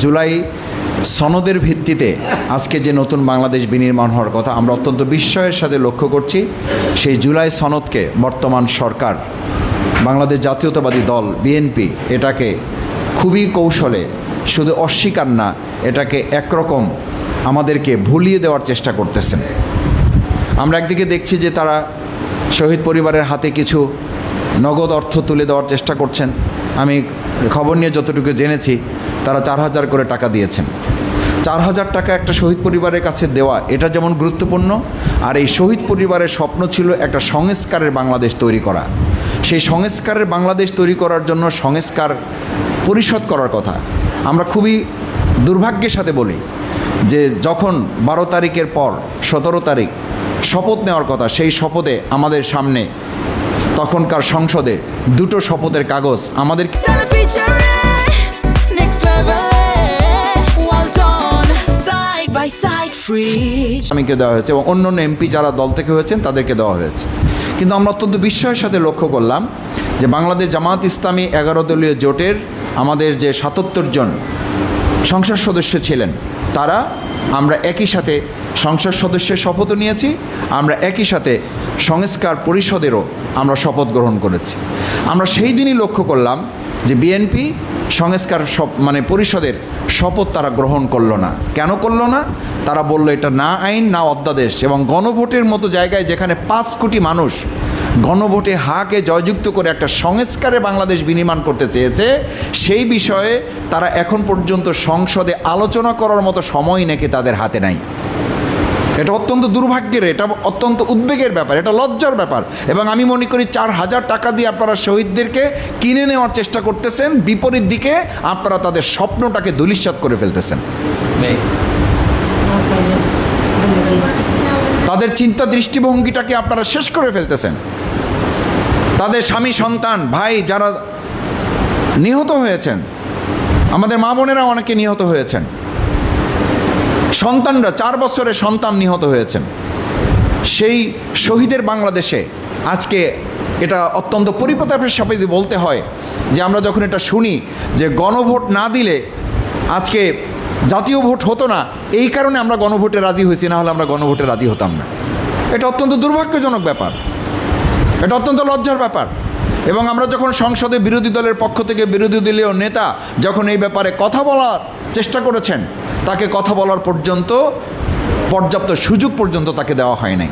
জুলাই সনদের ভিত্তিতে আজকে যে নতুন বাংলাদেশ বিনির্মাণ হওয়ার কথা আমরা অত্যন্ত বিস্ময়ের সাথে লক্ষ্য করছি। সেই জুলাই সনদকে বর্তমান সরকার, বাংলাদেশ জাতীয়তাবাদী দল বিএনপি এটাকে খুবই কৌশলে, শুধু অস্বীকার না, এটাকে একরকম আমাদেরকে ভুলিয়ে দেওয়ার চেষ্টা করতেছেন। আমরা একদিকে দেখছি যে তারা শহীদ পরিবারের হাতে কিছু নগদ অর্থ তুলে দেওয়ার চেষ্টা করছেন। আমি খবর নিয়ে যতটুকু জেনেছি তারা 4,000 করে টাকা দিয়েছেন। 4,000 টাকা একটা শহীদ পরিবারের কাছে দেওয়া এটা যেমন গুরুত্বপূর্ণ, আর এই শহীদ পরিবারের স্বপ্ন ছিল একটা সংস্কারের বাংলাদেশ তৈরি করা। সেই সংস্কারের বাংলাদেশ তৈরি করার জন্য সংস্কার পরিশোধ করার কথা। আমরা খুবই দুর্ভাগ্যের সাথে বলি যে যখন 12 তারিখের পর 17 তারিখ শপথ নেওয়ার কথা, সেই শপথে আমাদের সামনে তখনকার সংসদে দুটো শপথের কাগজ আমাদের স্বামীকে দেওয়া হয়েছে এবং অন্য এমপি যারা দল থেকে হয়েছেন তাদেরকে দেওয়া হয়েছে। কিন্তু আমরা অত্যন্ত বিস্ময়ের সাথে লক্ষ্য করলাম যে বাংলাদেশ জামাত ইসলামী 11 দলীয় জোটের আমাদের যে 77 জন সংসদ সদস্য ছিলেন তারা, আমরা একই সাথে সংসদ সদস্যের শপথও নিয়েছি, আমরা একই সাথে সংস্কার পরিষদেরও আমরা শপথ গ্রহণ করেছি। আমরা সেই দিনই লক্ষ্য করলাম যে বিএনপি সংস্কার পরিষদের শপথ তারা গ্রহণ করলো না। কেন করলো না? তারা বলল এটা না আইন না অধ্যাদেশ, এবং গণভোটের মতো জায়গায় যেখানে 5 কোটি মানুষ গণভোটে হাকে জয়যুক্ত করে একটা সংস্কারে বাংলাদেশ বিনির্মাণ করতে চেয়েছে, সেই বিষয়ে তারা এখন পর্যন্ত সংসদে আলোচনা করার মতো সময় নাকি তাদের হাতে নাই। এটা অত্যন্ত দুর্ভাগ্যের, এটা অত্যন্ত উদ্বেগের ব্যাপার, এটা লজ্জার ব্যাপার। এবং আমি মনে করি 4,000 টাকা দিয়ে আপনারা শহীদদেরকে কিনে নেওয়ার চেষ্টা করতেছেন, বিপরীত দিকে আপনারা তাদের স্বপ্নটাকে ধূলিসাৎ করে ফেলতেছেন। তাদের চিন্তা দৃষ্টিভঙ্গিটাকে আপনারা শেষ করে ফেলতেছেন। তাদের স্বামী সন্তান ভাই যারা নিহত হয়েছেন, আমাদের মা বোনেরা অনেকে নিহত হয়েছেন, সন্তানরা 4 বছরের সন্তান নিহত হয়েছেন। সেই শহীদের বাংলাদেশে আজকে এটা অত্যন্ত পরিতাপের সাথে বলতে হয় যে আমরা যখন এটা শুনি যে গণভোট না দিলে আজকে জাতীয় ভোট হতো না, এই কারণে আমরা গণভোটে রাজি হয়েছি, না হলে আমরা গণভোটে রাজি হতাম না। এটা অত্যন্ত দুর্ভাগ্যজনক ব্যাপার, এটা অত্যন্ত লজ্জার ব্যাপার। এবং আমরা যখন সংসদে বিরোধী দলের পক্ষ থেকে বিরোধী দলীয় নেতা যখন এই ব্যাপারে কথা বলার চেষ্টা করেছেন, তাকে কথা বলার পর্যন্ত পর্যাপ্ত সুযোগ পর্যন্ত তাকে দেওয়া হয় নাই।